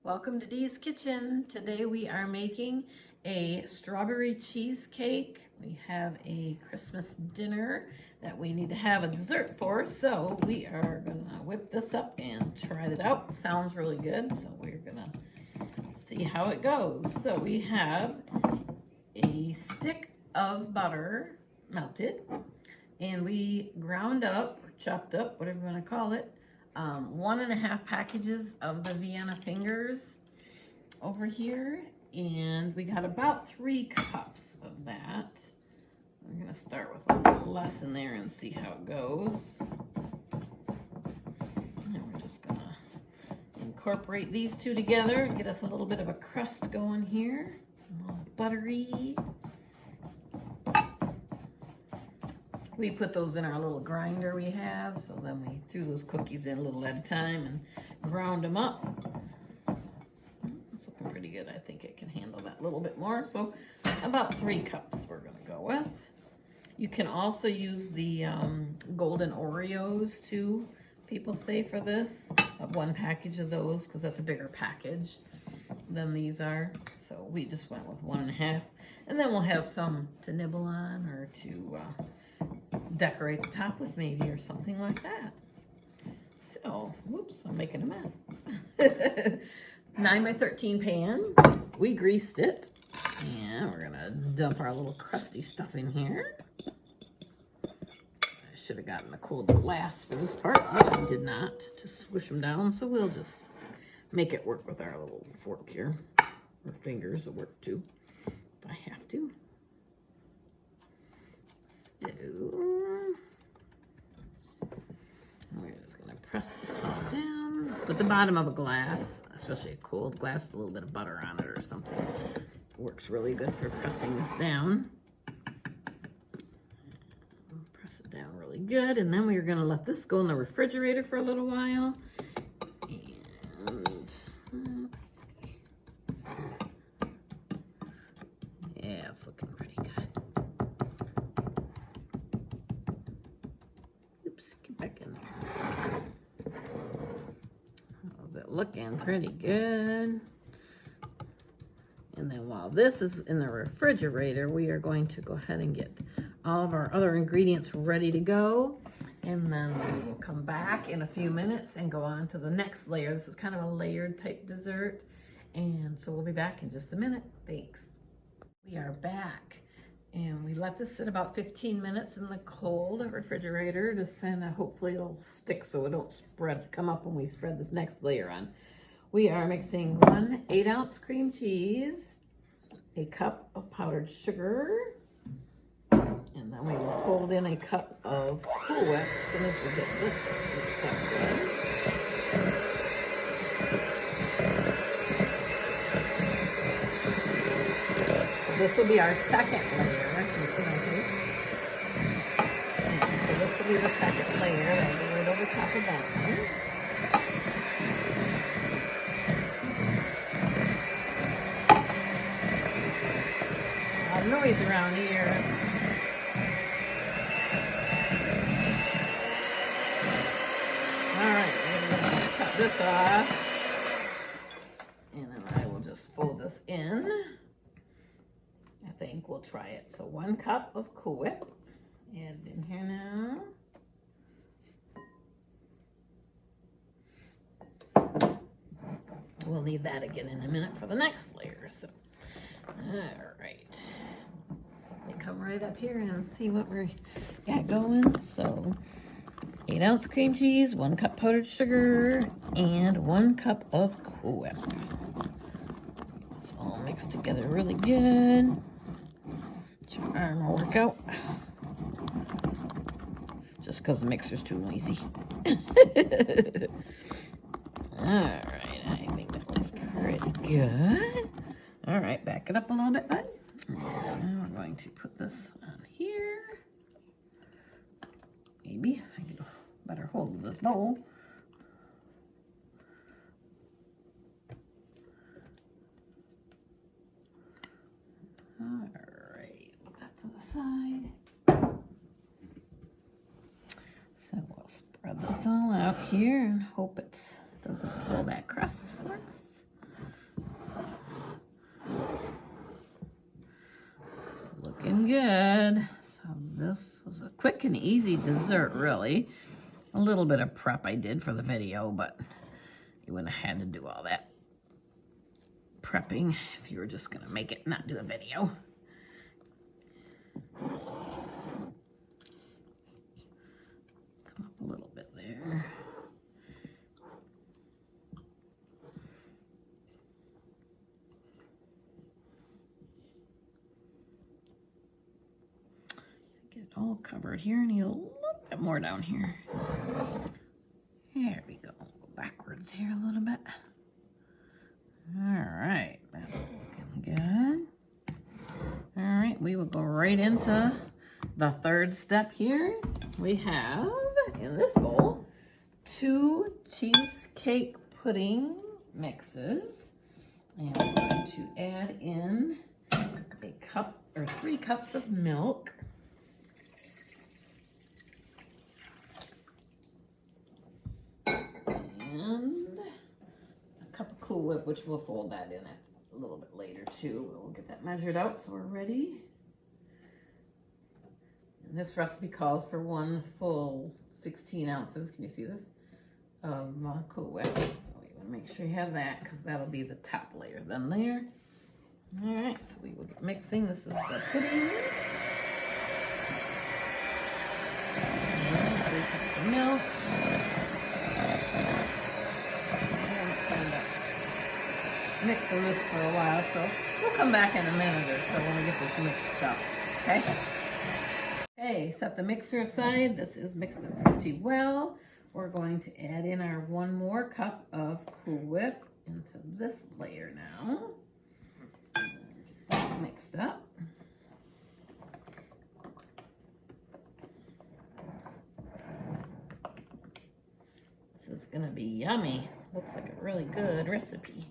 Welcome to Dee's Kitchen. Today we are making a strawberry cheesecake. We have a Christmas dinner that we need to have a dessert for, so we are gonna whip this up and try it out. Sounds really good, so we're gonna see how it goes. So we have a stick of butter melted, and we ground up, or chopped up, whatever you wanna call it, 1.5 packages of the Vienna fingers over here, and we got about 3 cups of that. We're gonna start with a little less in there and see how it goes. And we're just gonna incorporate these two together and get us a little bit of a crust going here. A little buttery. We put those in our little grinder we have, so then we threw those cookies in a little at a time and ground them up. It's looking pretty good. I think it can handle that a little bit more. So about 3 cups we're gonna go with. You can also use the golden Oreos too, people say, for this. 1 package of those, because that's a bigger package than these are. So we just went with 1.5. And then we'll have some to nibble on or to decorate the top with maybe, or something like that. So, whoops, I'm making a mess. 9 by 13 pan. We greased it. And we're gonna dump our little crusty stuff in here. I should have gotten a cold glass for this part, but I did not to squish them down. So we'll just make it work with our little fork here. Or fingers will work too, if I have to. So, we're just gonna press this all down with the bottom of a glass, especially a cold glass with a little bit of butter on it or something. Works really good for pressing this down. Press it down really good, and then we're gonna let this go in the refrigerator for a little while. And let's see. Yeah, it's looking pretty good. Back in there. How's it looking? Pretty good. And then while this is in the refrigerator, we are going to go ahead and get all of our other ingredients ready to go. And then we will come back in a few minutes and go on to the next layer. This is kind of a layered type dessert. And so we'll be back in just a minute. Thanks. We are back. And we let this sit about 15 minutes in the cold refrigerator, just kind of hopefully it'll stick so it don't come up when we spread this next layer on. We are mixing 1 8-ounce cream cheese, a cup of powdered sugar, and then we will fold in a cup of Cool Whip as soon as we get this mixed up good. This will be our second layer. So this will be the second layer. I'll go right over top of that one. A lot of noise around here. All right, we're going to cut this off. And then I will just fold this in. I think we'll try it. So 1 cup of Cool Whip. Add it in here now. We'll need that again in a minute for the next layer. So, all right. Let me come right up here and see what we got going. So, 8-ounce cream cheese, 1 cup powdered sugar, and 1 cup of Cool Whip. It's all mixed together really good. Your arm will work out. Just because the mixer's too noisy. Alright, I think that looks pretty good. Alright, back it up a little bit, bud. Now we're going to put this on here. Maybe I get a better hold of this bowl. Side. So we'll spread this all out here and hope it doesn't pull that crust for us. looking good. So this was a quick and easy dessert, really. A little bit of prep I did for the video, but you wouldn't have had to do all that prepping if you were just gonna make it, not do a video. Come up a little bit there. Get it all covered here. I need a little bit more down here. There we go. Go backwards here a little bit. All right, that's looking good. All right, we will go right into the third step here. We have in this bowl 2 cheesecake pudding mixes, and we're going to add in a cup or 3 cups of milk. And a cup of Cool Whip, which we'll fold that in a little bit later too. We'll get that measured out so we're ready. And this recipe calls for 1 full 16 ounces. Can you see this? Of Cool Whip. So you want to make sure you have that because that'll be the top layer then there. All right, so we will get mixing. This is the pudding. 3 cups of milk. Mixing this for a while, so we'll come back in a minute or so when we get this mixed up, okay? Okay, set the mixer aside. This is mixed up pretty well. We're going to add in our 1 more cup of Cool Whip into this layer now. Get that mixed up. This is gonna be yummy. Looks like a really good recipe.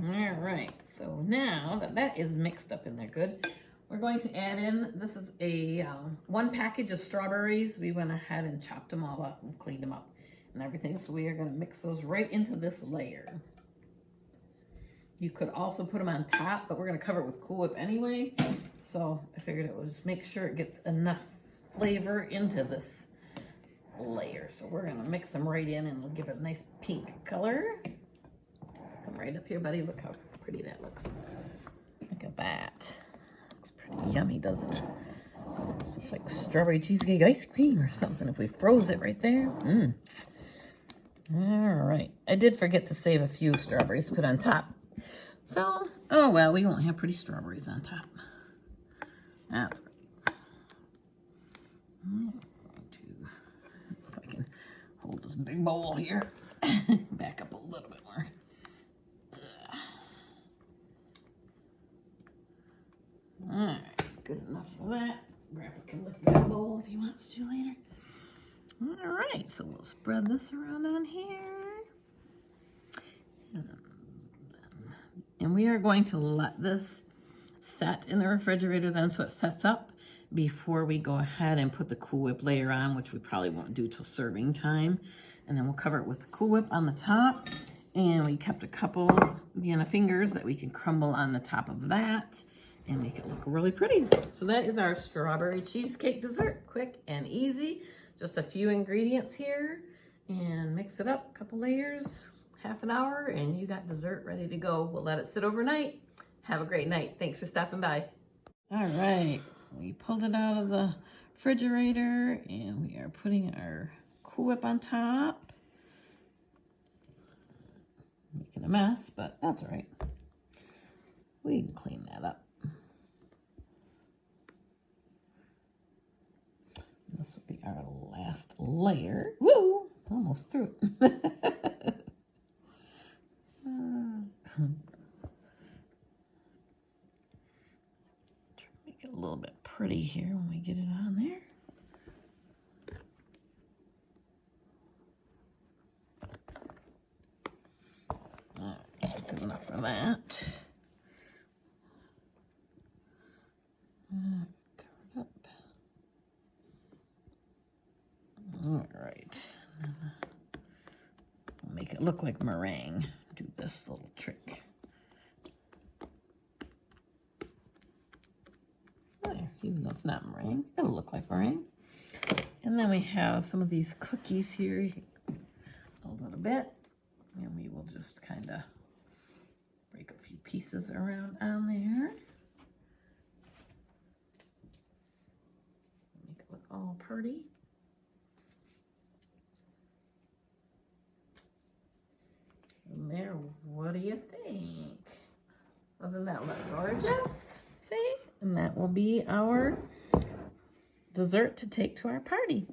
All right, so now that that is mixed up in there good, we're going to add in, this is a 1 package of strawberries. We went ahead and chopped them all up and cleaned them up and everything. So we are gonna mix those right into this layer. You could also put them on top, but we're gonna cover it with Cool Whip anyway. So I figured it would just make sure it gets enough flavor into this layer. So we're gonna mix them right in and we'll give it a nice pink color. Come right up here, buddy. Look how pretty that looks. Look at that. Looks pretty yummy, doesn't it? This looks like strawberry cheesecake ice cream or something if we froze it right there. All right. I did forget to save a few strawberries to put on top. So, oh well, we won't have pretty strawberries on top. That's great. If I can hold this big bowl here. Back up a little bit more. All right, good enough for that. Grandpa can lick that bowl if he wants to later. All right, so we'll spread this around on here. And we are going to let this set in the refrigerator then so it sets up before we go ahead and put the Cool Whip layer on, which we probably won't do till serving time. And then we'll cover it with the Cool Whip on the top. And we kept a couple Vienna fingers that we can crumble on the top of that and make it look really pretty. So that is our strawberry cheesecake dessert. Quick and easy. Just a few ingredients here and mix it up, a couple layers, half an hour, and you got dessert ready to go. We'll let it sit overnight. Have a great night. Thanks for stopping by. All right, we pulled it out of the refrigerator and we are putting our Cool Whip on top. Making a mess, but that's all right. We can clean that up. This will be our last layer. Woo! Almost through it. Make it a little bit pretty here when we get it on there. All right, good enough for that. Cover it up. All right. Make it look like meringue. Do this little trick. though it's not meringue. It'll look like meringue. And then we have some of these cookies here, a little bit. And we will just kind of break a few pieces around on there. Make it look all pretty. And there, what do you think? Doesn't that look gorgeous? See? And that will be our dessert to take to our party.